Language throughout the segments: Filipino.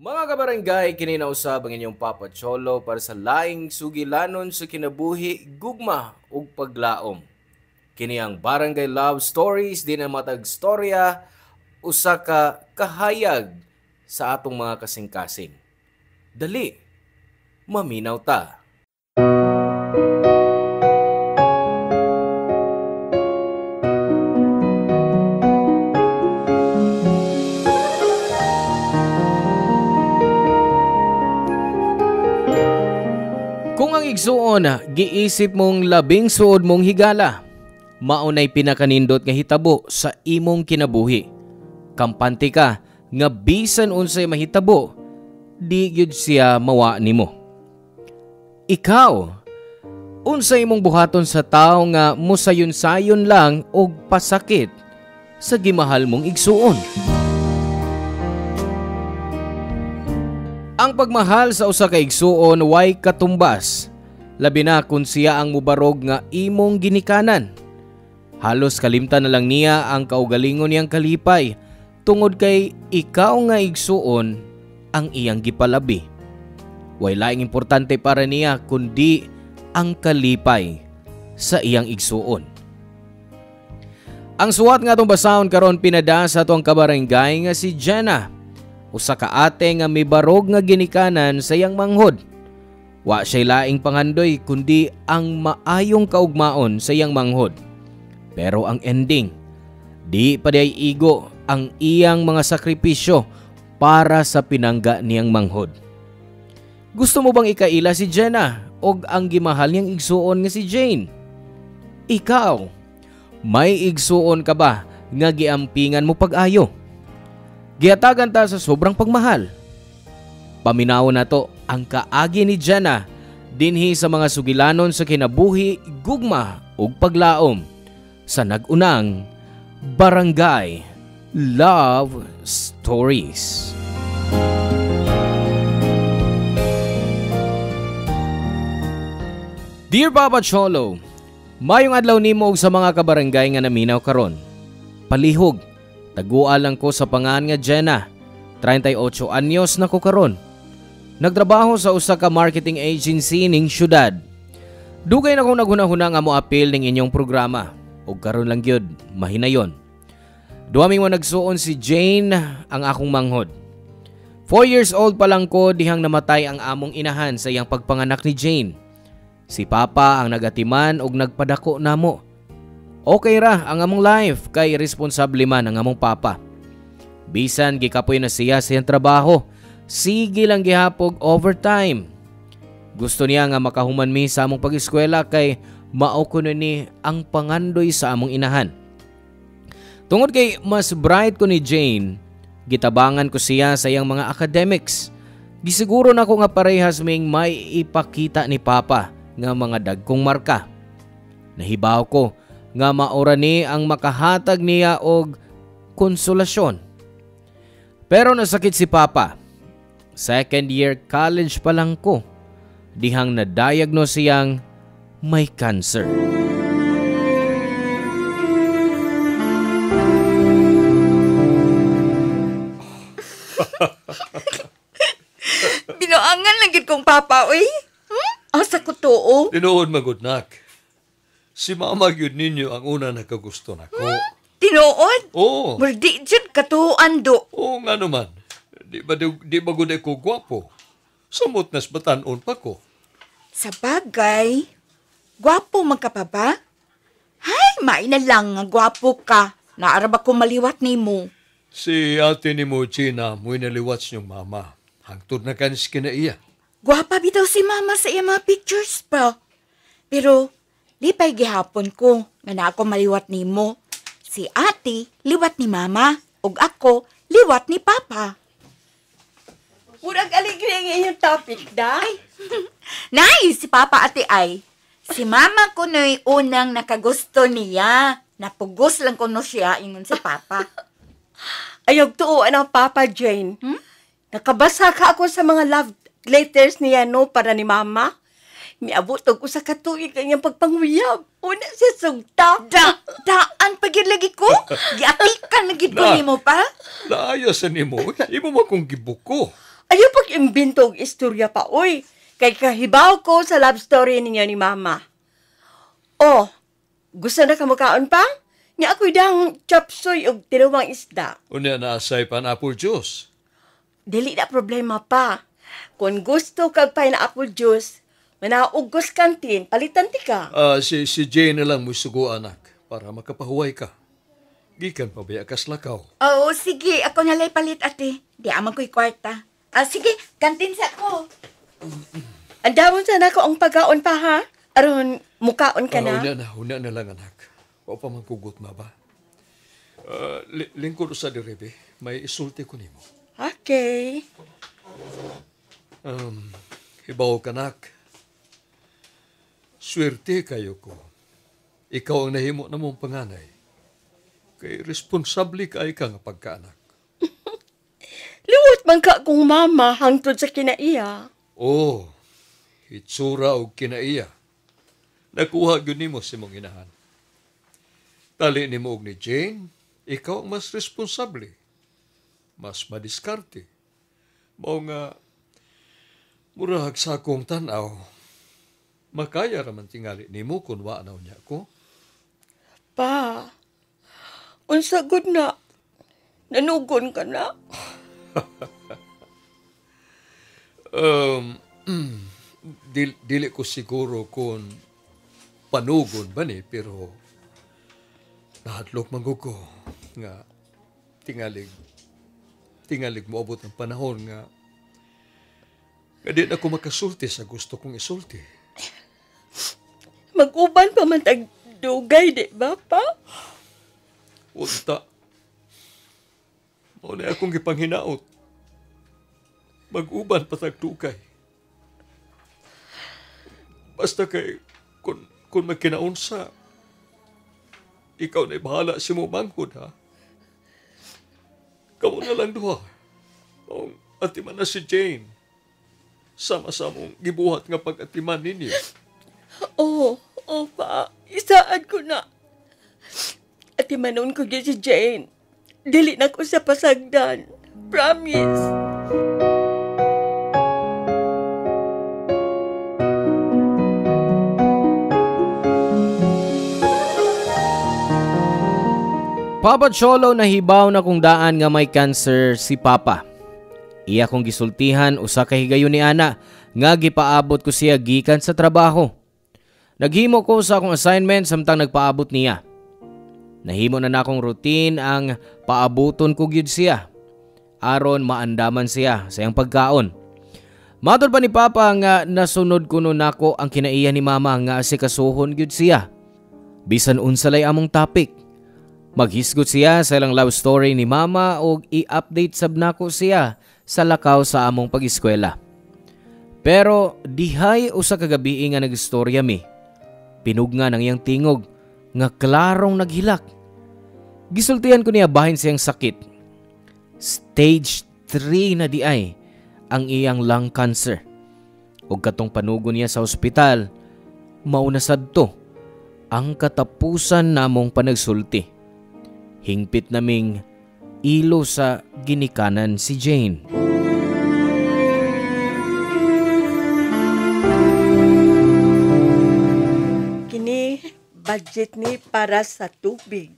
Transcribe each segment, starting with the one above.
Mga kabarangay, kininausab ang inyong Papa Cholo para sa laing sugilanon sa kinabuhi, gugma ug paglaom. Kini ang Barangay Love Stories, di na matag storya, usa ka kahayag sa atong mga kasing-kasing. Dali, maminaw ta. Kung ang igsuon, giisip mong labing suod mong higala, maunay pinakanindot nga hitabo sa imong kinabuhi. Kampante ka nga bisan unsay mahitabo, di gyud siya mawa nimo. Ikaw, unsay imong buhaton sa tawo nga musayon-sayon lang og pasakit sa gimahal mong igsuon? Ang pagmahal sa usa ka igsuon way katumbas, labi na kung siya ang mubarog nga imong ginikanan. Halos kalimtan na lang niya ang kaugalingon niyang kalipay tungod kay ikaw nga igsuon ang iyang gipalabi. Way laing importante para niya kundi ang kalipay sa iyang igsuon. Ang suwat nga itong basahon karon pinada sa itong kabarangay nga si Jenna. Usa ka ate nga mibarog nga ginikanan sa iyang manghod. Wa siya laing pangandoy kundi ang maayong kaugmaon sa iyang manghod. Pero ang ending, di pa diay igo ang iyang mga sakripisyo para sa pinangga niyang manghod. Gusto mo bang ikaila si Jenna og ang gimahal niyang igsuon nga si Jane? Ikaw, may igsuon ka ba nga giampingan mo pag-ayo? Giatagan ta sa sobrang pagmahal. Paminawon na to ang kaagi ni Jenna dinhi sa mga sugilanon sa kinabuhi, gugma ug paglaom sa nagunang Barangay Love Stories. Dear Papa Cholo, mayong adlaw nimo og sa mga kabarangay nga naminaw karon. Palihog, tagua lang ko sa pangan nga Jenna. 38 anyos na ko karon. Nagtrabaho sa usa ka marketing agency ning syudad. Dugay na kong naghunahuna nga mo appeal ning inyong programa. Og karon lang gyud mahinayon. Duhaming mo nagsuon si Jane ang akong manghod. 4 years old pa lang ko dihang namatay ang among inahan sa iyang pagpanganak ni Jane. Si Papa ang nagatiman og nagpadako namo. Okay ra ang among life kay responsable man ang among papa. Bisan gikapoy na siya sa iyang trabaho, sige lang gihapog overtime. Gusto niya nga makahuman mi sa among pag-eskwela kay mao kuno ni ang pangandoy sa among inahan. Tungod kay mas bright ko ni Jane, gitabangan ko siya sa iyang mga academics. Gisiguro na ko nga parehas ming may ipakita ni Papa nga mga dagkong marka. Nahibaw ko nga maura ni ang makahatag niya og konsolasyon. Pero nasakit si Papa. Second year college pa lang ko, dihang na-diagnose siyang may cancer. Binuangan lang gid kong papa, oy. Asa ko tuo? Tinuod magudnak. Si mama gyud ninyo ang una nakagusto nako. Tinuod? Oo. Murdi jud katuoan do. Oo nga naman. Di ba gud ko gwapo? Samot nas batan-on pa ko. Sa bagay, gwapo man ka pa ba? Hay, may na lang nga gwapo ka. Naara ba ko maliwat nimo? Si ate ni mo, Gina, mo'y naliwats niyong mama. Hangtod na kanis kinaiya. Gwapa bitaw si mama sa iya mga pictures pa. Pero, lipay gihapon ko nga na ako maliwat nimo. Si ate, liwat ni mama. Ug ako, liwat ni papa. Murag aligre ang inyong topic, day. Nice, si papa ate ay. Si mama ko no'y unang nakagusto niya. Napugos lang ko no siya, ingon si papa. Ayog tuuan ang Papa Jane. Nakabasa ka ako sa mga love letters niya, no, para ni mama. Miabot ko sa katuig kanyang pagpanguyab. Una siya sugta. Daan pa gyud lagi ko. Giatikan na gid ko Na. nimo pa. Naaya sa nimo, imo mo kong gibuko. Ayaw pag-imbento og istorya pa, oy. Kay kahibaw ko sa love story ninyo ni Mama. Oh, gusto na kamukaon pa? Nga ako'y dang chopsoy og tinuwang isda. Unya na asay pineapple juice. Dili na problema pa. Kung gusto kag pineapple juice, manaugos kantin, palitan ti ka. Si Jane na lang mo sugo anak para makapahuway ka. Gikan pa ba kas lakaw? Oo, sige. Ako nalay palit, ate. Di aman ko'y kwarta. Sige, kantin sa ko. Andawon sana ko ang pagkaon pa ha? Aron mukaon ka na? Una na lang anak. O pa magkugot na ba? Lingkod sa direbe, may isulti ko nimo. Okay. Hibaw ka anak. Swerte kayo ko. Ikaw ang nahimo na mong panganay. Kay responsable ka ay ka nga pagkaanak. Liwat man ka kung mama hangtod sa kinaiya. Oh, itsura o kinaiya. Nakuha yun nimo si mong inahan. Tali nimo og ni Jane, ikaw ang mas responsable. Mas madiskarte. Mao nga, murag sa akong tanaw, makaya raman tingali nimo kung waanaw niya ko. Pa, unsa gud na? Nanugon ka na? Dili ko siguro kung panugon ba ni, pero nahatlok manggug ko nga tingalig moabot ng panahon nga di na ako makasulti sa gusto kong isulti. Mag-uban pa man tag dugay, di ba pa? Unta. Mao na akong gipanghinaot. Mag-uban patag tukay. Basta kay kung magkinaunsa, ikaw na'y bahala si mo manghod, ha? Kamu na lang duha. Ang atiman na si Jane. Sama-samong gibuhat nga pag-atiman ninyo. Oo, pa. Isaad ko na. At imanon ko si Jane. Dili na ko sa pasagdan. Promise. Papa Cholo nahibaw na kung daan nga may cancer si Papa. Iya kong gisultihan usa ka higayon ni ana nga gipaabot ko siya gikan sa trabaho. Naghimo ko sa akong assignment samtang nagpaabot niya. Nahimo na nakong routine ang paabuton ko gyud siya aron maandaman siya sa iyang pagkaon. Matod pa ni Papa nga nasunod kuno nako ang kinaiya ni Mama nga asikasuhon gyud siya. Bisan unsa lay among topic. Maghisgot siya sa ilang love story ni Mama o i-update sab nako siya sa lakaw sa among pag-eskwela. Pero dihay usa ka gabi nga nagistorya mi. Pinugnga ng iyang tingog nga klarong naghilak. Gisultihan ko niya bahin siyang sakit. Stage 3 na di ay ang iyang lung cancer. Ug katong panugon niya sa ospital, mauna sadto ang katapusan namong panagsulti. Hingpit naming ilo sa ginikanan si Jane. Kini budget ni para sa tubig.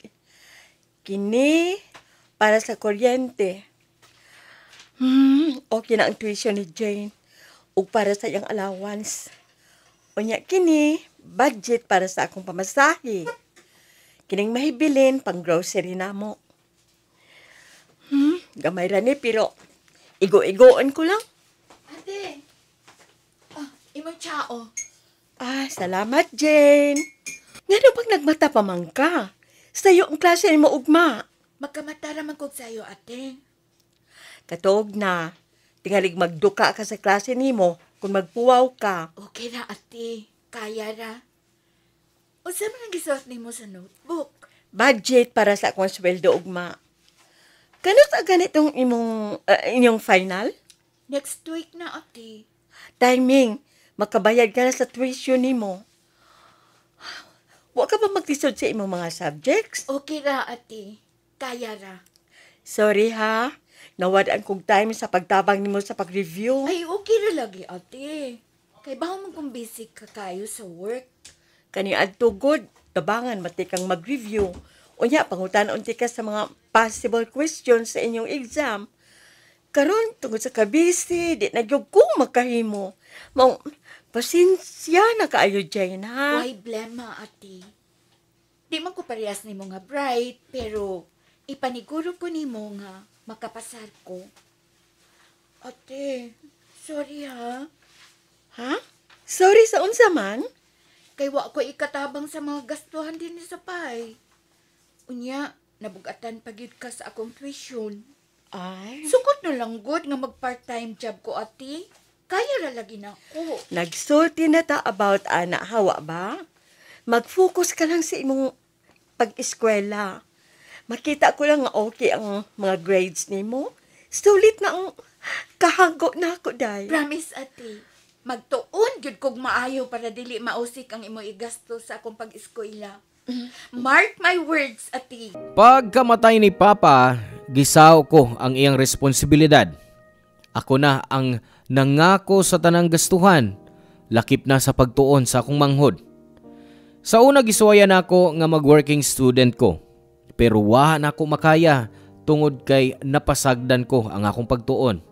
Kini para sa kuryente. Okay na ang tuition ni Jane. Ug para sa iyang allowance. Unya kini budget para sa akong pamasahe. Kining mahibilin pang grocery namo. Gamay ra ni pero igo-igoon ko lang. Ate, imong tsao. Salamat, Jane. Nga pag nagmata pa man ka. Sayo ang klase ni mo ugma. Magkamatara man kog sayo, ate. Katog na. Tingalig magduka ka sa klase nimo kung magpuwaw ka. Okay na, ate. Kaya ra. O saan man ang gisuot nimo sa notebook? Budget para sa akong sweldo ugma. Kano sa ganitong inyong final? Next week na, ate. Timing, makabayad ka na sa tuition nimo. Wa ka ba magtisod sa imong mga subjects? Okay ra, ate. Kaya ra. Sorry ha, Nawadaan kong time sa pagtabang nimo sa pag-review. Ay, okay na lagi, ate. Kay ba mo kung busy ka kayo sa work? Kani adto good, tabangan mati kang mag-review. Unya pangutan unti ka sa mga possible questions sa inyong exam. Karon tungod sa kabisi, di na gyud ko makahimo. Mao pasensya na kaayo Jane, ha? Why blema, ate? Di man ko parehas ni mo nga bright, pero ipaniguro ko ni mo nga makapasar ko. Ate, sorry ha. Ha? Sorry sa unsa man? Kay wa ko ikatabang sa mga gastuhan din sa pay. Unya, nabugatan pagyud ka sa akong tuition. Ay, Sukot na lang good nga mag part-time job ko, ate. Kaya ra lagi na ako. nagsulti na ta about ana, hawa ba? Mag-focus ka lang sa imong pag-eskwela. Makita ko lang nga okay ang mga grades nimo. Sulit na ang kahago na ako, day. Promise, ate. Magtuon gyud kog maayo para dili mausik ang imo igasto sa akong pag-eskwela. Mark my words, ate. Pagkamatay ni Papa, gisaw ko ang iyang responsibilidad. Ako na ang nangako sa tanang gastuhan, lakip na sa pagtuon sa akong manghod. Sa una gisuwayan ako nga mag-working student ko, pero wa na ako makaya tungod kay napasagdan ko ang akong pagtuon.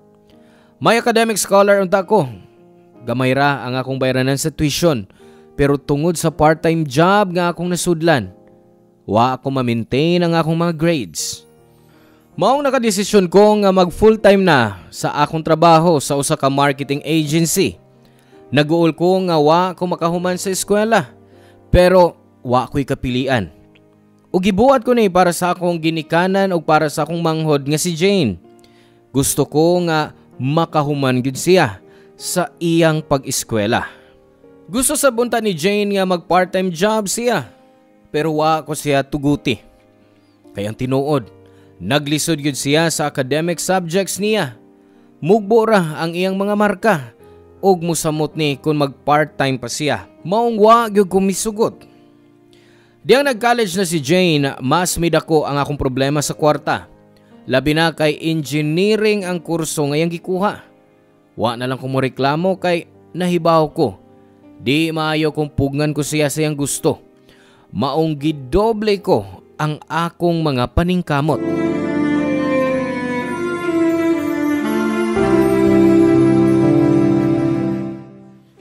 May academic scholar unta ko. Gamay ra ang akong bayranan sa tuition, pero tungod sa part-time job nga akong nasudlan, wa ako ma-maintain ang akong mga grades. Maong nakadesisyon ko nga mag full-time na sa akong trabaho sa usa ka marketing agency. Naguol ko nga wa ko makahuman sa eskwela, pero wa ko'y kapilian. Ug gibuhat ko ni para sa akong ginikanan ug para sa akong manghod nga si Jane. Gusto ko nga makahuman gyud siya sa iyang pag-eskwela. Gusto sa bunta ni Jane nga mag part-time job siya, pero wa ko siya tuguti. Kayang tinuod, naglisod gyud siya sa academic subjects niya. Mugbo ra ang iyang mga marka ug musamot ni kung mag part-time pa siya. Maong wa gyud ko misugot. Diyang nag-college na si Jane, mas midako ang akong problema sa kwarta. Labi na kay engineering ang kurso ngayang gikuha. Wa na lang ko mo reklamo kay nahibaw ko. Di maayo kung pugnan ko siya sa iyang gusto. Maong gidoble ko ang akong mga paningkamot.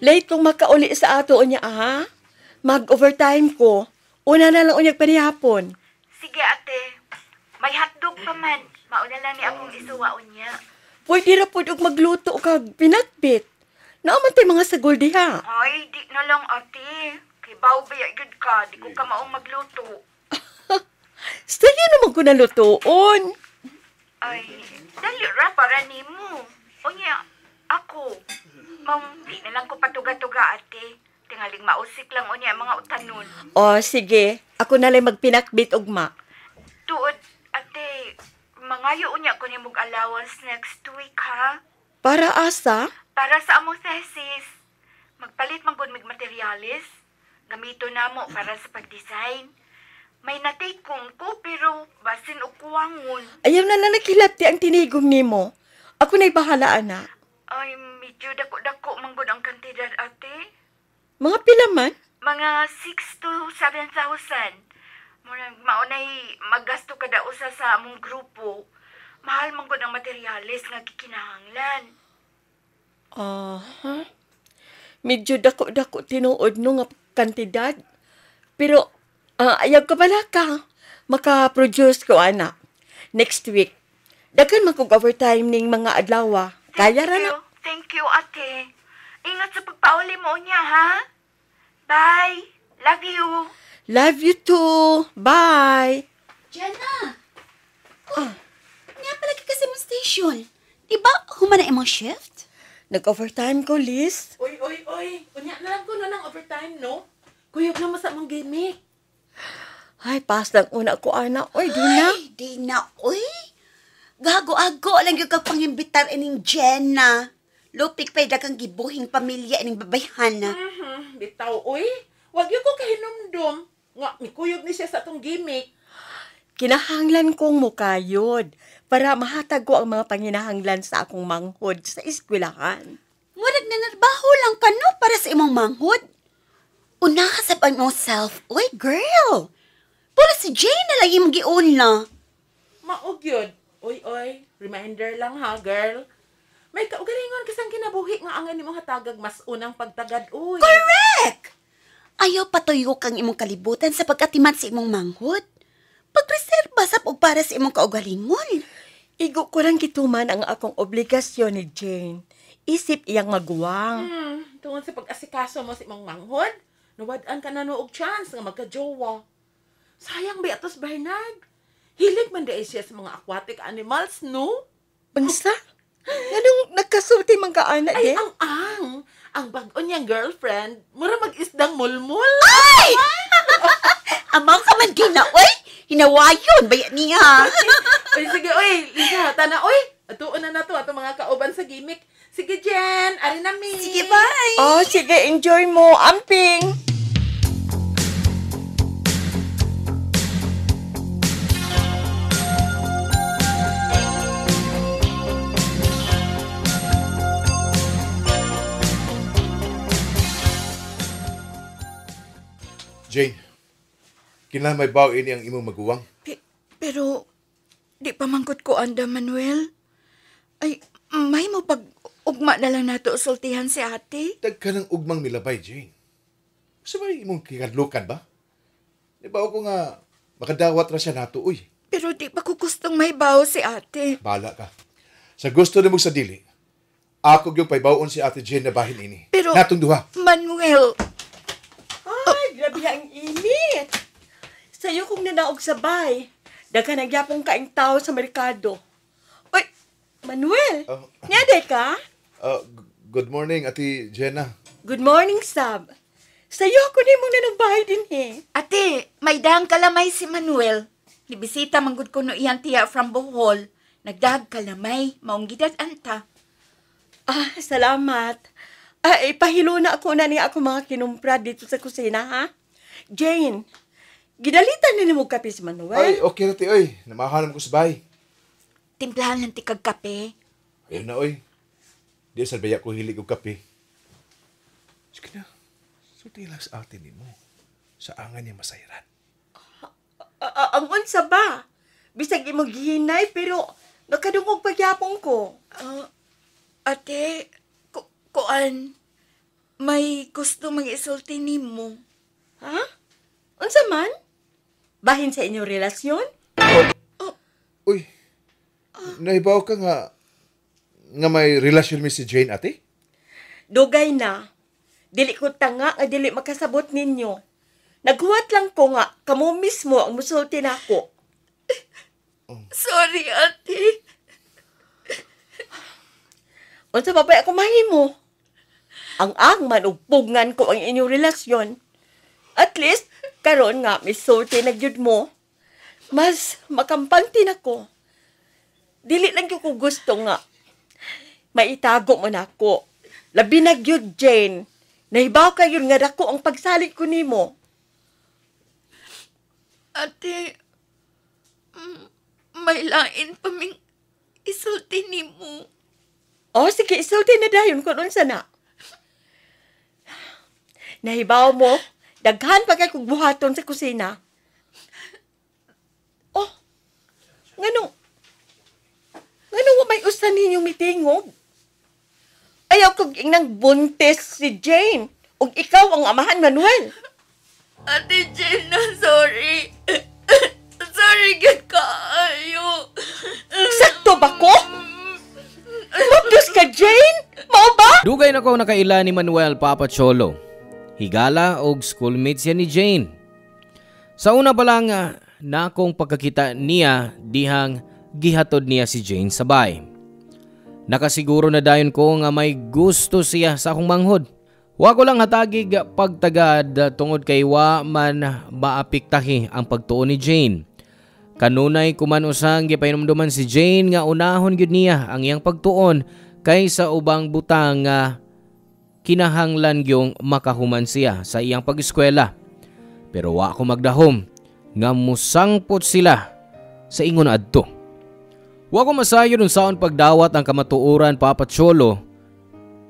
Late kong makauli sa ato unya, ha? Mag-overtime ko. Una na lang unyag panihapon. Sige, ate. May hotdog pa man. Mauna lang ni akong isuwa unya. Pwede ra po og magluto kag pinatbit. Naaman tayo mga sagol diha. Ay, di na lang, ate. Kay bawbaya gud ka. Di ko ka maong magluto. Sa'yo naman ko nalutoon. Ay, dali ra para nimo. Unya, ako. Di na lang ko patuga-tuga, ate. Tingaling mausik lang unya ang mga utanon. O, sige. Ako na lang magpinakbit ugma. Tuod, ate, mangayo unya ko ni mong allowance next week, ha? Para asa? Para sa among thesis. Magpalit man gud mig materialis. Gamito na mo para sa pag-design. May natake kong ko, pero basin og kuwangon. Ayaw na lang naghilati ang tinigong nimo. Ako na'y bahala, ana. Ay, medyo dako-dako man gud ang kantidad, ate. Mga pila man? Mga 6,000 to 7,000. Maunay maggasto kada usa sa among grupo. Mahal man gud ang materialis nga gikinahanglan. Aha. Medyo dako-dako tinuod no nga kantidad. Pero, ayaw ka pala ka. Maka-produce ko, ana. Next week. Daghan man kong overtime ning mga adlaw. Kaya ra na. Thank you, ate. Ingat sa pagpauli mo niya, ha? Bye. Love you. Love you too. Bye. Jenna! Nga pala ka kasi mo station. Diba, humana imong shift? Nag-overtime ko, Liz. Oy. Unya na lang ko na ng overtime, no? Kuyog na masa mong gimmick. Ay, pas lang una ko, ana. Oy, di na. Ay, di na, uy. Gago-ago lang yung kapangimbitar ining Jenna. Lupik pa'y dagang gibuhing pamilya ining babayhan na. Bitaw, oy. Wag yung ko kahinumdum. Nga, mikuyog ni siya sa atong gimmick. Kinahanglan kong mukayod para mahatag ko ang mga panginahanglan sa akong manghod sa eskwelahan. Murag na narbaho lang ka no para sa imong manghod. Unaha sa pang imong self. Uy, girl! Pula si Jane na lang imong giuna. Maog yun. Oy, reminder lang ha, girl. May kaugalingon kasang kinabuhi nga ang imong hatagag mas unang pagtagad, uy. Correct! Ayaw patuyo kang imong kalibutan sa pagkatiman sa imong manghod. Pagreserba sa og para sa imong kaugalingon. Igo ko lang gituman ang akong obligasyon ni Jane. Isip iyang maguwang. Tungod sa pag-asikaso mo sa imong manghod, nawad-an ka na no og chance nga magka-jowa. Sayang ba atos Bernard? Hilig man dahil siya sa mga aquatic animals, no? Unsa? Anong nagkasulti man ka anak Ay, eh? ang bago niyang girlfriend, mura mag-isdang mulmul. Ay! Amaw ka man gina, oy! Hinawayon, bayan niya. Uy, sige, uy, Lisa, tana, uy. Atuon na to, ato mga kauban sa gimmick. Sige, Jen, ari na mi. Sige, bye! Oh, sige, enjoy mo. Amping! Jane, kinahanglan may baw ini ang imong maguwang. Pero, di pa mangkot ko anda, Manuel. Ay, may mo pag-ugma na lang nato sultihan si ate. Dagka ng ugmang milabay, Jane. Gusto ba imong kikadlukan ba? Di ba ako nga makadawat ra siya nato, uy. Pero di pa ko gustong may bawo si ate. Bala ka. Sa gusto ni mong sa dili, ako yung paibawon si ate Jane na bahin ini. Pero- Natong duha. Manuel, Ay, grabe ang init. Sa'yo kong nanaog sabay. Daga nagyapong kaing tao sa merkado. Uy, Manuel, Oh. niyade ka? Good morning, ate Jenna. Good morning, Sab. Sa'yo ako ni mong nanagbahay din eh. ate, may dahang kalamay si Manuel. Nibisita manggod ko no iyang tiya from Bohol. Nagdahag kalamay, maong gidad anta. Ah, salamat. Ipahilo na ako na niya ako mga kinumpra dito sa kusina, ha? Jane, gidalitan na ni mo kape si Manuel. Ay, okay na ti, oy. Namahanan ko sa bahay. Timplahan ng tikag kape. Ayun na, oy. Di sa baya ko hilig og kape. Sige na. Sulti lang sa atin ni mo. Sa angan niya masayran. Ang unsa ba? Bisag imo gihinay pero nakadungog pagyapon ko. Ate, kuan, may gusto mag-isulti ni mo. Ha? Unsa man? Bahin sa inyong relasyon? Uy, naibaw ka nga may relasyon mi si Jane, ate? Dugay na. Dili ko tanga nga dili makasabot ninyo. Naghuwat lang ko nga kamo mismo ang musulti nako. Sorry, ate. Unsa pa ba ako mahimo? Ang man ug pugngan ko ang inyong relasyon. At least karon nga misulti na gyud mo. Mas makampante nako. Dili lang gyud ko gusto nga maitago mo nako. Labi na gyud, Jane. Nahibaw ka yun nga dako ang pagsalit ko nimo. Ate, may lain pa ming isulti ni mo. Oh, sige, isulti na dayon kung unsa na. Nahibaw mo, daghan pa kay kong buhaton sa kusina. Oh, nganong may usan ninyong mitingog? Ayaw kong inang buntis si Jane. Ug ikaw ang amahan, Manuel. Ate Jenna, sorry. Sorry, good kaayo. Sakto ba ko? Mabdos ka, Jane? Mao ba? Dugay na ko nakaila ni Manuel Papa Cholo. Higala og schoolmate siya ni Jane. Sa una pa lang na akong pagkakita niya dihang gihatod niya si Jane sa bahay. Nakasiguro na dayon ko nga may gusto siya sa akong manghod. Wa ko lang hatagig pagtagad tungod kay wa man maapiktahi ang pagtuon ni Jane. Kanunay kuman usang gipahinumduman si Jane nga unahon gyud niya ang iyang pagtuon kaysa ubang butang nga kinahanglan gyung makahuman siya sa iyang pag-eskwela. Pero wa ko magdahom nga musangpot sila sa ingon adto. Wa ko masayo nun saon pagdawat ang kamatuoran Papa Cholo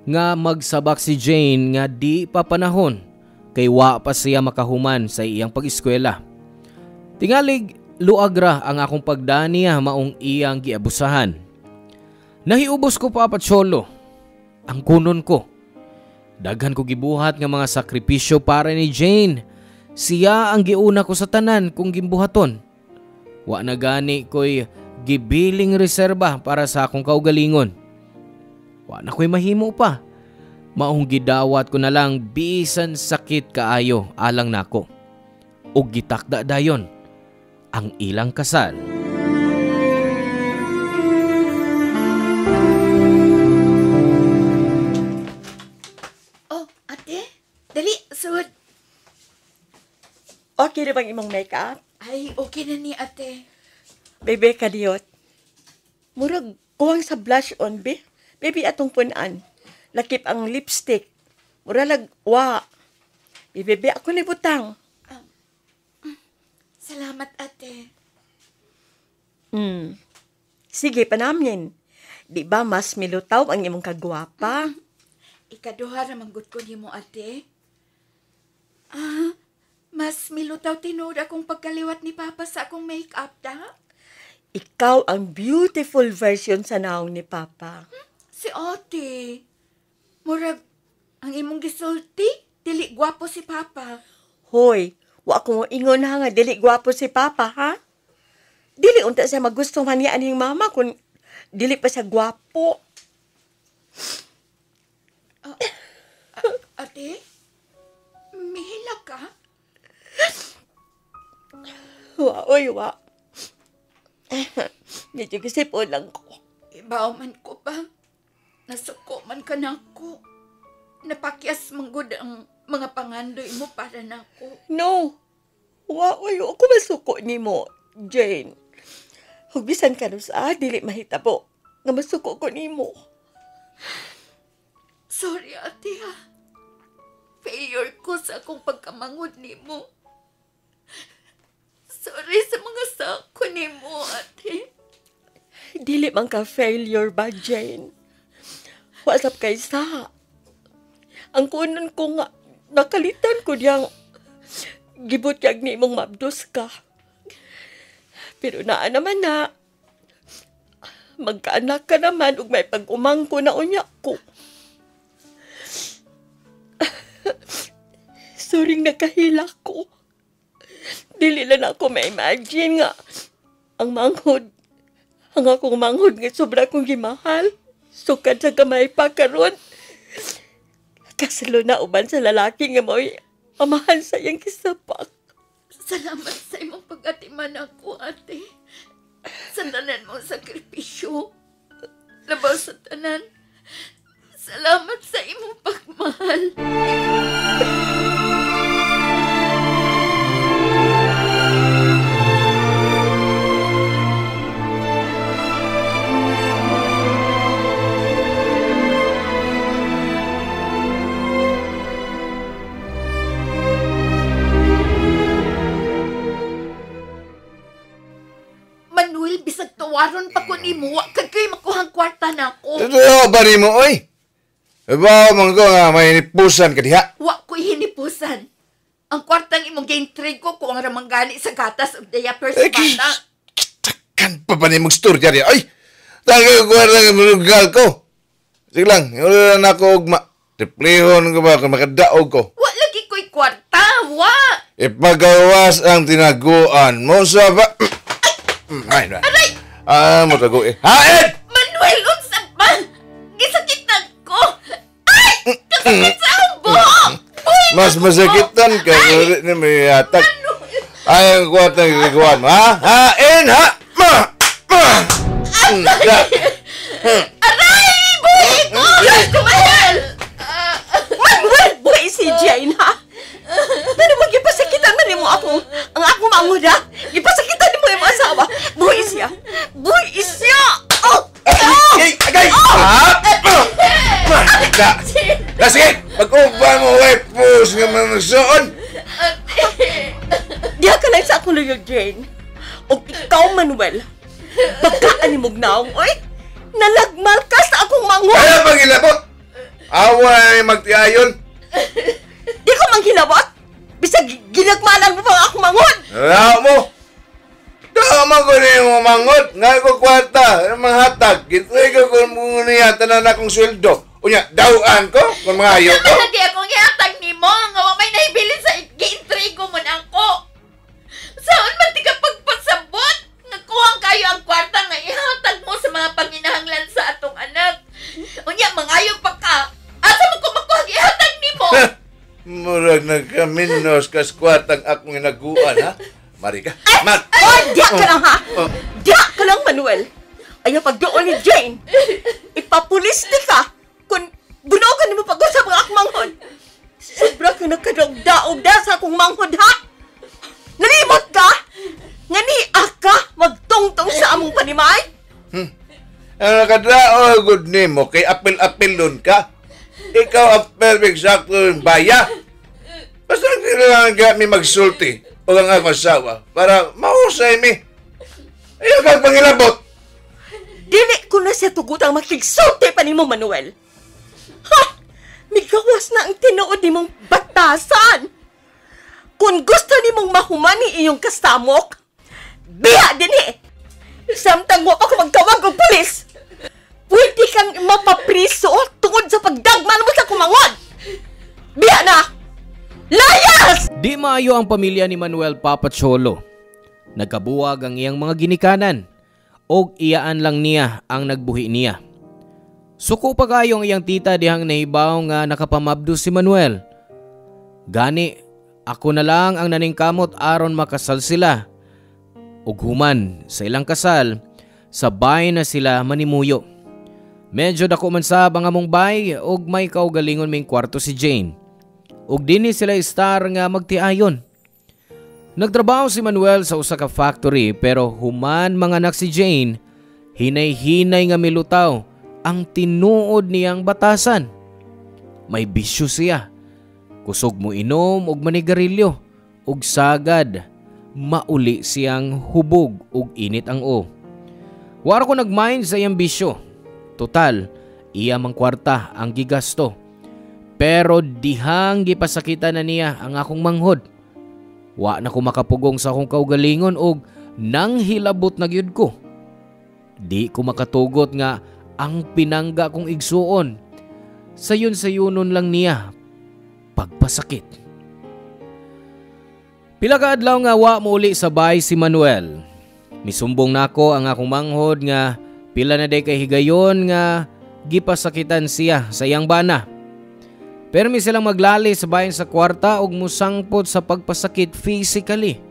nga magsabak si Jane nga di pa panahon kay wa pa siya makahuman sa iyang pag-eskwela. Tingalig luagra ang akong pagdaniya maong iyang giabusahan. Nahiubos ko Papa Cholo ang kunon ko. Daghan ko gibuhat nga mga sakripisyo para ni Jane. Siya ang giuna ko sa tanan kung gimbuhaton. Wa na gani ko'y gibiling reserba para sa akong kaugalingon. Wa na ko'y mahimo pa. Maong gidawat ko na lang bisan sakit kaayo alang nako. Og gitakda dayon ang ilang kasal. Oh, ate, dali, sud. Okay na bang imong makeup? Ay, okay na ni ate. Bebe, kadiyot. Murag kuwang sa blush on, be. Baby, atong punan. Lakip ang lipstick. Murag, wa. Bebe, ako na butang. Salamat, ate. Sige, panamnin. Di ba mas milutaw ang imong kagwapa? Ikaduha ra manggod ko nimo, ate. Mas milutaw tinuod akong pagkaliwat ni Papa sa akong make-up, da? Ikaw ang beautiful version sa naong ni Papa. Si ate. Murag, ang imong gisulti, dili gwapo si Papa. Hoy, wa ko mo ingon ha nga dili gwapo si Papa, ha? Dili unta siya magusto man niya aning mama kung dili pa siya gwapo. Ate? Mihila ka? Wa, oy, wa. Medyo gisipon lang ko. Ibaw man ko ba? Nasuko man ka na ako. Napakyas manggod ang mga pangandoy mo para na ako. No. Wa, oy, ako masuko ni mo, Jane. Hubisan ka rin sa dili mahitabo nga masuko ko ni mo. Sorry, ate, ha. Failure ko sa akong pagkamangod ni mo. Sorry sa mga sako ni mo, ate. Dili man ka failure ba, Jane? Wasap kay sa. Ang kunon ko nga, nakalitan ko diyang gibutyag ni mong mabdos ka. Pero naa naman na, magkaanak ka naman ug may pag-umang ko na unya ko. Sorry nakahila ko. Dili lang ako ma-imagine nga ang akong manghod nga sobra kong gimahal. Sukad sa kamay pa karon. Kasalo na uban sa lalaki nga mo'y amahan sa iyang kisapak. Salamat sa imong pag-atiman ako, ate. Sa tanan mong sakripisyo. Labaw sa tanan. Salamat sa imong pagmahal. Manuel, bisag tuwaron pa ko ni mo. Kag kayo makuhang kwarta na ako. Totoo ba ni mo, oy? Iba man ko nga may nipusan ka diha. Wa ko'y hinipusan. Ang kwartang imong ga-intrigue ko kung ang ramanggali sa gatas o diaper sa bata. Kan pa ni mong storya diha, oy? Tagay ko ang lugal ko. Sige lang, wala na ako ugma. Tiplihon ko ba kung makadaog ko. Wa lagi ko'y kwarta, wa! Ipagawas ang tinaguan mo sa ba... Ay, Aray! mo tago eh. Haid! Manuel, unsa ba? Gisakitan ko! Ay! Kasakit sa akong buhok! Mas masakitan ka. Na may hatak. Ay, ang kuwat na gagawan mo, ha? Hain, ha? Aray! Buhay ko! Manuel! Manuel, buhay si Jane, ha? Pero mo gipasakitan man mo ako. Ang ako mangod, ha? Gipasakitan mo yung asawa. Buhay siya. Buhay siya! Oh! Agay! Sige! Pag-uban mo, wipos nga managsoon! Diya ka lang sa akong loyo, Jane. O ikaw, Manuel. Bagaan ni Mugnaong, oy! Nalagmal ka sa akong manghod! Kaya pagilabot! Awa na magtiayon! Di ko manghilabot! Bisag ginagmalan mo pang akong manghod! Wala mo! Tama ko na yung mangot. Nga ko kwarta. Mga hatag. Gito'y ko kung niya tanan akong sweldo. Unya, dawaan ko kung mga ayo ko. Hindi akong ihatag ni mo. Nga may naibilin sa gi-intrigo mo na ako. Saan man di ka pagpasabot? Nagkuhang kayo ang kwarta nga ihatag mo sa mga panginahanglan sa atong anak. Unya, mangayo pa ka. Asa mo kung makuhang ihatag ni mo? Murag nagkaminos kas kwartang akong inaguan, ha? Mari ka. Mag! Oh, diyak ka lang, ha? Diyak ka lang, Manuel. Ayaw pagdoon ni Jane. Ipapulis ni ka kung bunogan mo pag-usap ang akong manghod. Sobra ka nagkadaog-daog sa akong manghod, ha? Nalimot ka? Nga ka magtungtong sa among panimay? Ang nakadaog ni mo kay apil-apilon ka. Ikaw ang perfect sakto yung baya. Basta kailangan kami magsulti o ang akong asawa para mahusay mi. Ayaw kang pangilabot. Dili ko na siya tugutang makigsulti pa ni mo, Manuel. Ha! Migawas na ang tinuod ni mong batasan. Kung gusto ni mong mahuman ni iyong kasamok, biya din eh. Samtang mo pa ko magtawag ng pulis. Pwede kang mapapriso tungod sa pagdagman mo sa kumangod. Biya na! Layas! Di maayo ang pamilya ni Manuel Papacholo. Nagkabuwag ang iyang mga ginikanan og iyaan lang niya ang nagbuhi niya. Suko pa kayo ang iyang tita dihang nahibaw nga nakapamabdo si Manuel. Gani, ako na lang ang naningkamot aron makasal sila. Ug human sa ilang kasal, sabay na sila manimuyo. Medyo dako man sab ang among bay og may kaugalingon ming kwarto si Jane. Ug dinhi sila star nga magtiayon. Nagtrabaho si Manuel sa usa ka factory pero human manganak si Jane, hinay-hinay nga milutaw ang tinuod niyang batasan. May bisyo siya. Kusog mo inom og manigarilyo ug sagad mauli siyang hubog ug init ang o. Wara ko nagmind sa iyang bisyo. Total, iya mang kwarta ang gigasto. Pero dihang gipasakita na niya ang akong manghod. Wa na ko makapugong sa akong kaugalingon og nang hilabot na gyud ko. Di ko makatugot nga ang pinangga kong igsuon. Sayon-sayonon lang niya pagpasakit. Pila ka adlaw nga wa muli sabay si Manuel. Misumbong nako ang akong manghod nga pila na day kay higayon nga gipasakitan siya sa iyang bana. Permi silang maglali sa bayan sa kwarta ug musangpot sa pagpasakit physically.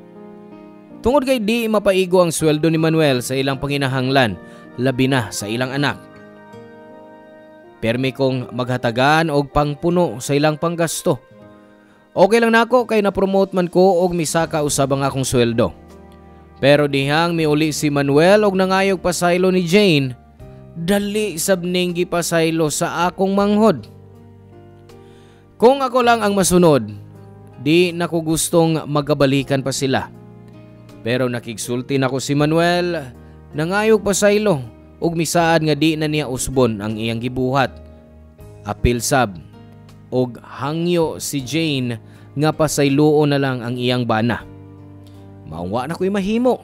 Tungod kay di mapaigo ang sweldo ni Manuel sa ilang panginahanglan, labi na sa ilang anak. Permi kong maghatagan og pangpuno sa ilang panggasto. Okay lang nako kay na-promote man ko og misaka usab ang akong sweldo. Pero dihang miuli si Manuel og nangayog pasaylo ni Jane, dali sabning gipasaylo sa akong manghod. Kung ako lang ang masunod, di na ko gustong magkabalikan pa sila. Pero nakigsulti na ko si Manuel, nangayog pasaylo ug misaad nga di na niya usbon ang iyang gibuhat. Apil sab og hangyo si Jane nga pasayloon na lang ang iyang bana. Mauwa na ko'y mahimo.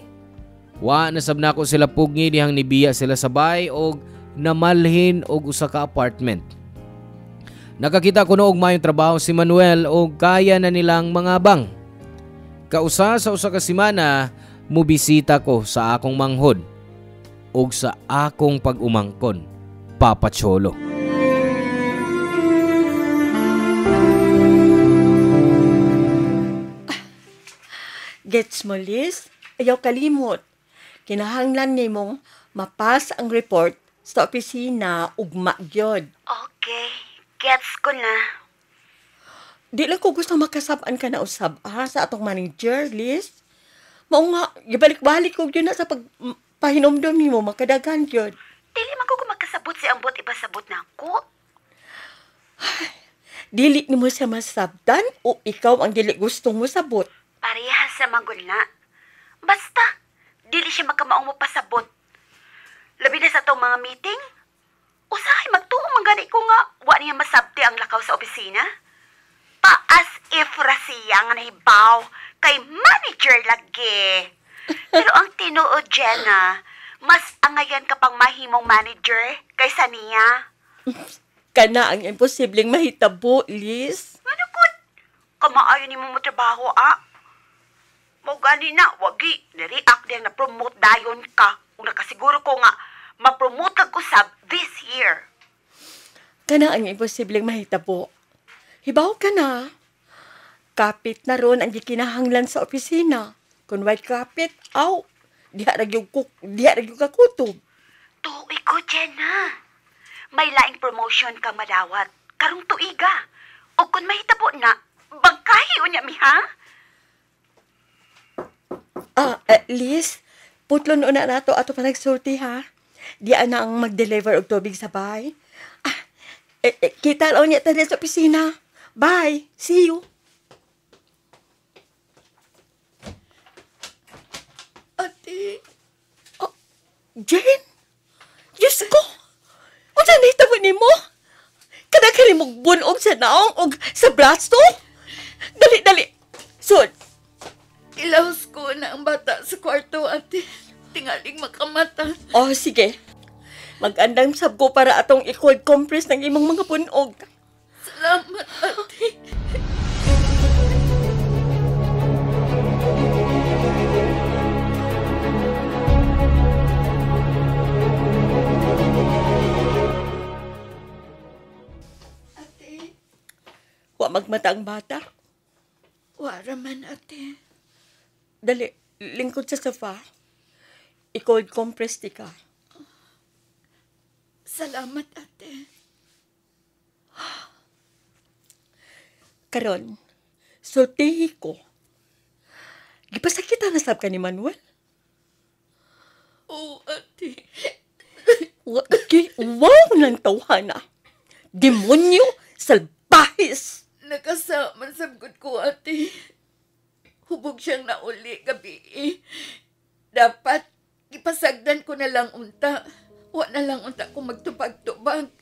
Wa na sab nako sila pugni dihang nibiya sila sabay og namalhin og usa ka apartment. Nakakita ko na og mayong trabaho si Manuel og kaya na nilang mangabang. Kausa sa usa ka semana, mubisita ko sa akong manghod og sa akong pag-umangkon, Papacholo. Gets mo, Liz? Ayaw kalimot. Kinahanglan ni mong mapas ang report sa opisina ugma gyud. Okay, gets ko na. Di lang ko gusto makasabaan ka na usab sa atong manager, Liz. Mao nga, gibalik-balik ko yun na sa pagpahinomdom ni mo, makadagan yun. Dili man ko magkasabot si ambot ibasabot na ako. Dili ni mo siya masabdan o ikaw ang dili gustong mo sabot. Parehas sa magul na. Basta, dili siya magkamaong mapasabot. Labi na sa itong mga meeting. Usahay magtuong manggani ko nga wa niya masabti ang lakaw sa opisina. Pa-as if rasiya nga nahibaw kay manager lagi. Pero ang tinuod, Jenna, mas angayan ka pang mahimong manager kaysa niya. Kana ang imposibleng mahitabo, Liz. Ano good? Kamaayo ni mo trabaho, Mau gani na, wagi, na-react din na-promote dayon ka. Kung nakasiguro ko nga, ma-promote kag usab this year. Kana ang imposibleng mahitabo. Hibaw ka na. Kapit na ron ang gikinahanglan sa opisina. Kung white kapit, diha ragyog kakutob. Tuig ko, Jenna. May laing promotion kang madawat. Karong tuiga. O kung mahitabo na, bangkahi unya mi, ha? Liz, putlon una nato ato pa nagsulti, ha? Diyan na ang mag-deliver og tubig sa bahay. Kita lang niya tayo sa opisina. Bye. See you. Ate. Jane? Diyos ko. O saan nahitabo ni mo? Kadaghan mo bunog sa naong o sa brasto? Dali. Sud. Ilaws ko na ang bata sa kwarto, ate. Tingaling makamata. Oh, sige. Mag-andang sab ko para atong i-cold compress ng imong mga punog. Salamat, ate. Wa magmata ang bata. Wara man, ate. Dali, lingkod sa sofa. I-cold compress di ka. Salamat, ate. Karon, sultihi ko. Gipasakita na sab ka ni Manuel? Oo, ate. Wow ng tawhana. Demonyo, salbahis. Nakasama sa good ko, ate. Hubog siyang nauli gabi. Dapat, ipasagdan ko na lang unta. Wa na lang unta ko magtubag-tubag.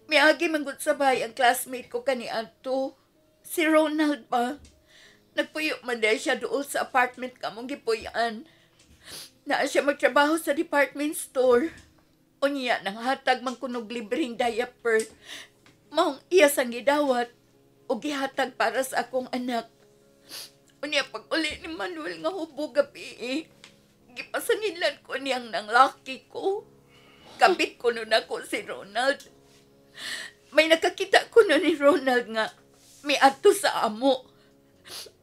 Miagi manggod sabay ang classmate ko kani ato. Si Ronald pa. Nagpuyo man dahil siya doon sa apartment kamong gipuyan. Naa siya magtrabaho sa department store. Unya nang hatag man kunog libreng diaper. Maong iya sang gidawat o gihatag para sa akong anak. Unya pag uli ni Manuel nga hubog gabi, gipasangilan ko niyang nang laki ko. Kabit ko nun ako si Ronald. May nakakita ko na ni Ronald nga may ato sa amo.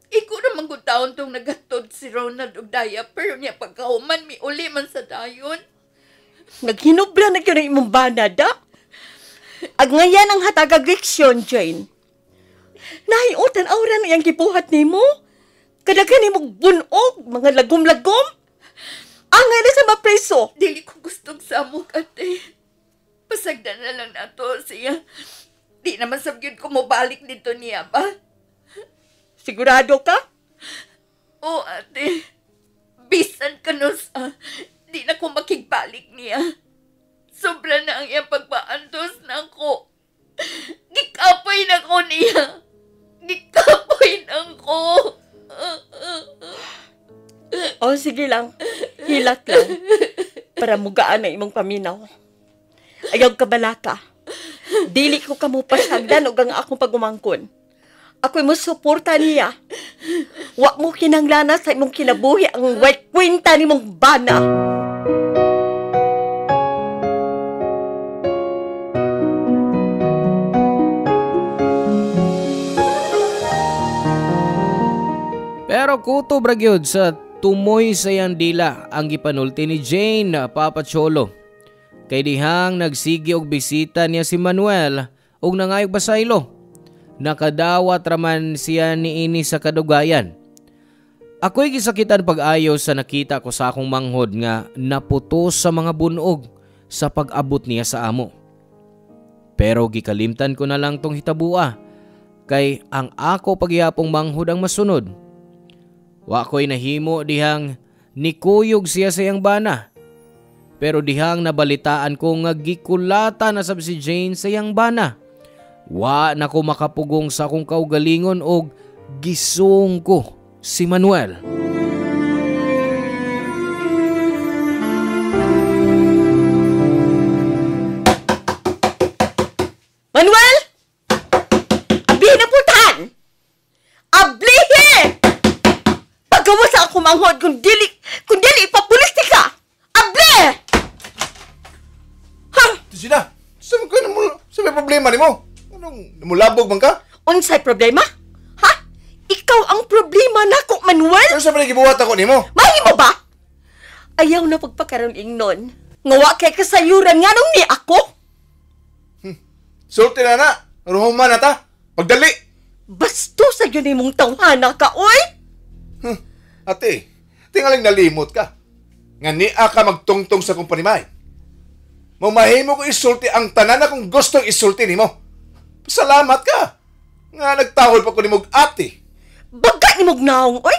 Iko naman kung taon tong nagatod si Ronald og diaper niya pagkahuman mi uli man sa dayon. Naghinubla na kayo ng imong banada? Ag ngayan ang hatag-agreksyon, Jane. Nahiutan aura na iyang gibuhat ni mo? Kadaghan ni mong bunog, mga lagom-lagom? Angay na sa mapreso. Dili ko gustong samok, ate. Pasagdan na lang nato siya. Di naman sabyod ko mo balik dito niya ba? Sigurado ka? Oo, ate. Bisan ka no sa... Di na ko makigbalik niya. Sobra na ang iyang pagpaantos na ako. Gikapoy na ko niya. Gikapoy na ko. Oh, sige lang. Hilat lang. Para mugaan na imong paminaw. Ayaw ka balaka. Dili ko kamo pasagdan o ang akong pagumangkon. Ako'y mo suporta niya. Wa mo kinanglana sa imong kinabuhi ang white kwenta ni mong bana. Pero kuto bragyod sa tumoy sa iyang dila ang gipanulti ni Jane Papa Cholo. Kay dihang nagsigi og bisita niya si Manuel og nangayog basaylo. Nakadawat raman siya niini sa kadugayan. Ako'y gisakitan pag-ayo sa nakita ko sa akong manghod nga naputos sa mga bunog sa pag-abot niya sa amo. Pero gikalimtan ko na lang tong hitabua kay ang ako pagyapong manghod ang masunod. Wa ko'y nahimo dihang nikuyog siya sa iyang bana. Pero dihang nabalitaan ko nga gikulata na sab si Jane sa iyang bana. Wa na ko makapugong sa akong kaugalingon og gisung ko si Manuel. Manuel! Ablihin na putahan! Ablihin! Paggawa sa ako manghod kung dili ipapulisti ka! Abli! Ha? Sina, sa may problema ni mo? Anong, namulabog man ka? Unsay problema? Ha? Ikaw ang problema nako, Manuel? Ano sa panagibuhat ako ni mo? Mahi mo ba? Ayaw na pagpakaroon ingnon. Ngawa kay kasayuran nga nung ni ako? Sulti na na. Ruhuman na ta. Pagdali. Basto sa yun mong tawhana ka, oy! Ate, tingaling nalimot ka. Nga niya ka magtungtong sa kumpanimay. Mamahimo ko isulti ang tanan na kung gustong isulti ni mo. Salamat ka. Nga nagtahol pa ko ni mong ate. Baga ni mong naong, oy!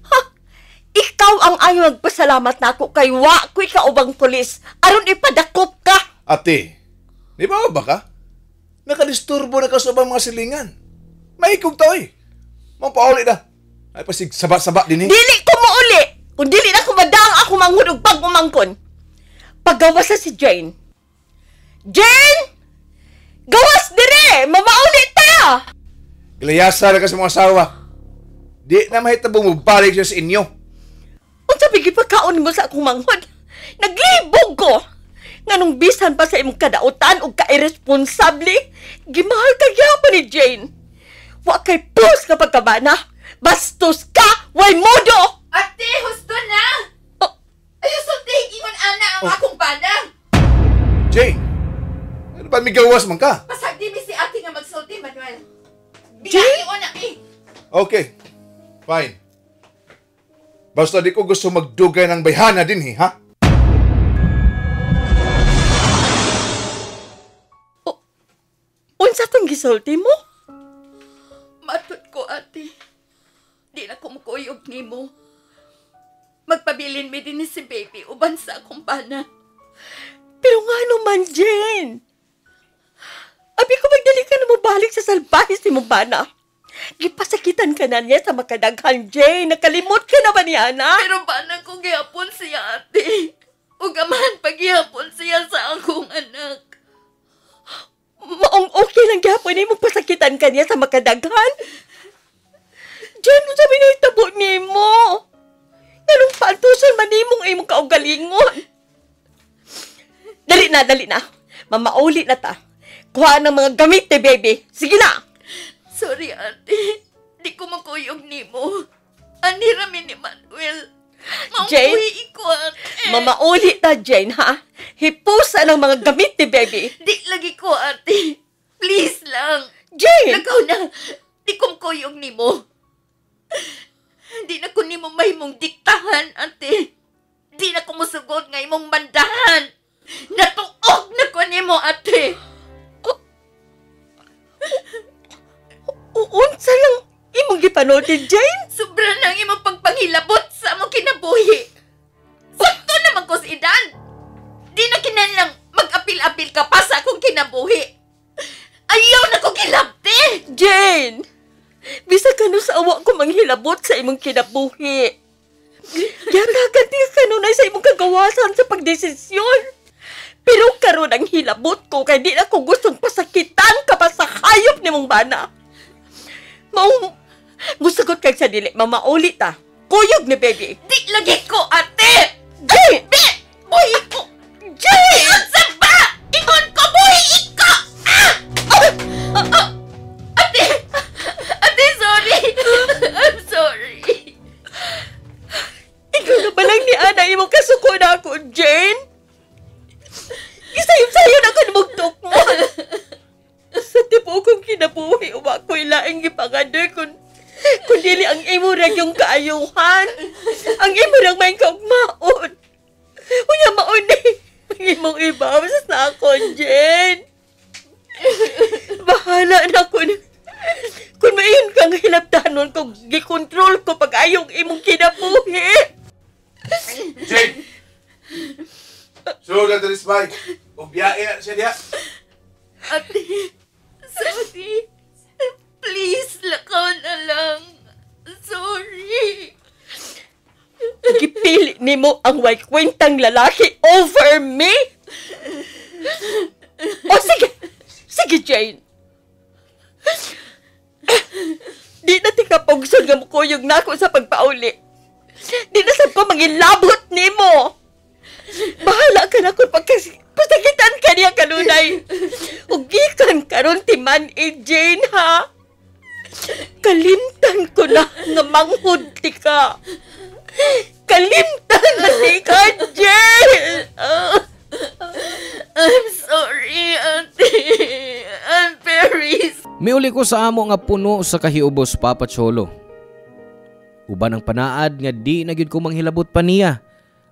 Ha? Ikaw ang ayaw magpasalamat na ako kay wa ko'y kaubang pulis aron ipadakop ka. Ate, di ba ka? Nakadisturbo na ka sa mga silingan. Mahikog to eh. Mapauli na. Ay pasig saba-saba din eh. Dili ko mauli! Kung dili na ko madaang ako manghudog pag umangkon. Paggawas na si Jane. Jane! Gawas dire! Mamauli ta! Ilayasa na ka sa mga asawa. Di na mahitabong mabalik siya sa inyo. Unsa bigi pagkaon mo sa akong manghod? Naglibog ko! Nganong bisan pa sa imong kadautan o ka-irresponsable, gimahal ka gyapon ni Jane. Wa kay pus kapag kabana. Bastos ka! Way modo! Ate, husto na! Oh. Ayos ang ingon ana ang akong bana. Jane, ano ba may gawas man ka? Pasagdi mi si ate nga magsulti, Manuel. Jane? Biyahe na mi. Okay, fine. Basta di ko gusto magdugay ng bayhana din ha? Unsa tong gisulti mo? Matud ko, ate. Di na kumukuyog ni mo. Magpabilin mi din ni si baby uban sa akong bana. Pero nga naman, Jane. Abi ko magdali ka na mabalik sa salbahis ni mong bana. Gipasakitan ka na niya sa makadaghan, Jane. Nakalimot ka na ba niya, na? Pero bana ko gihapon siya, ate. Ugamahan paghihapon siya sa akong anak. Maong okay lang gihapon ni mong pasakitan ka niya sa makadaghan. Jane, mo sabi na itabo ni mo. Anong pantusan man ni mong imong kaugalingon? Dali na. Mamauli na ta. Kuha ng mga gamit ni baby. Sige na. Sorry, ate. Di ko makuyog ni mo. Aniramin ni Manuel. Jane? Mauwi ko, ate. Mamauli ta, Jane, ha? Hipusa ng mga gamit ni baby. Di lagi ko, ate. Please lang. Jane! Lagaw na. Di ko makuyog ni mo. Di na ko ni mo mahimong diktahan, ate. Di na ko musugod nga imong mandahan. Natuog na ko ni mo, ate. Unsa lang imong gipanood, Jane? Sobra nang imong pagpanghilabot sa among kinabuhi. Sakto naman ko si Idan. Di na kinahanglang mag-apil-apil ka pa sa akong kinabuhi. Ayaw na ko kilabti. Jane! Bisa ka no sa awa ko manghilabot sa imong kinabuhi. Yagaganti ka no na sa imong kagawasan sa pagdesisyon. Pero karon ang hilabot ko kay di na ko gustong pasakitan ka pa sa hayop ni mong bana. Musagot kay sa dili, mamauli ta. Kuyog ni baby. Di lagi ko, ate. Jane! Buhi ko. Jane! Unsa ba? Ingon ko, buhi ko. Ate! Ate, sorry. I'm sorry. Ikaw na ba lang ni Ana imong kasuko na ako, Jane? Isayo-sayo na ka namugtok mo. Sa tipo kong kinabuhi, uwa ko'y laing ipangadoy kung dili ang imo rag yung kaayuhan. Ang imo rag may kaugmaon. Unya maon ang imong ibaw sa akon, Jen. Bahala na ko na. Kung mayon kang hinabdanon ko, gikontrol ko pag ayong imong kinabuhi. Jane! So, Dadalis Bay, ubiyain na siya diha. Ate, sorry. Please, lakaw na lang. Sorry. Gipili nimo ang way kwentang lalaki over me? O sige, sige Jane. Di na tikapugsod nga mukuyog na ako sa pagpauli. Di na sab ko mangilabot nimo. Bahala ka na kung pasakitan ka niya kanunay. Ugikan karon timan Jane ha. Kalimtan ko na nga manghud ti ka. Kalimtan na ti ka, Jane! I'm sorry, Ate. I'm very Miuli ko sa amo nga puno sa kahiubos Papa Cholo. Uban ang panaad nga di na gyud ko manghilabot pa niya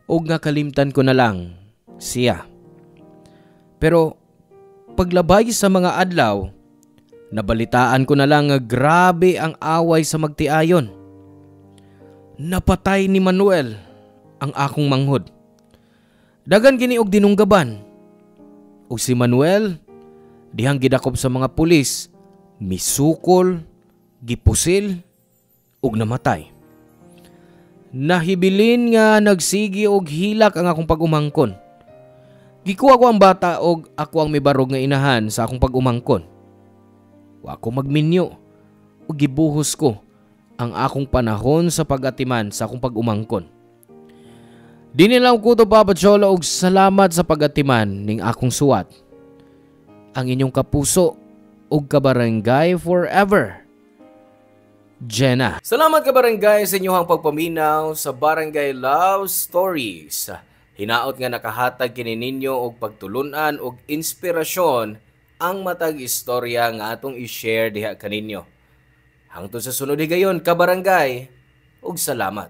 ug nga kalimtan ko na lang siya. Pero paglabay sa mga adlaw, nabalitaan ko na lang nga grabe ang away sa magtiayon. Napatay ni Manuel ang akong manghod. Dagan gini og dinunggaban. Ug si Manuel dihang gidakop sa mga pulis, misukol, gipusil ug namatay. Nahibilin nga nagsigi og hilak ang akong pag-umangkon. Gikuha ko ang bata og ako ang mibarog nga inahan sa akong pag-umangkon. Wa ko magminyo ug gibuhos ko ang akong panahon sa pag-atiman sa akong pag-umangkon. Dinilaw ko to Papa Cholo og salamat sa pag-atiman ning akong suwat. Ang inyong kapuso ug kabarangay forever. Jenna. Salamat kabarangay sa inyong pagpaminaw sa Barangay Love Stories. Hinaot nga nakahatag kini ninyo og pagtulunan og inspirasyon ang matag istorya nga atong i-share diha kaninyo. Hangtod sa sunod higayon kabarangay ug salamat.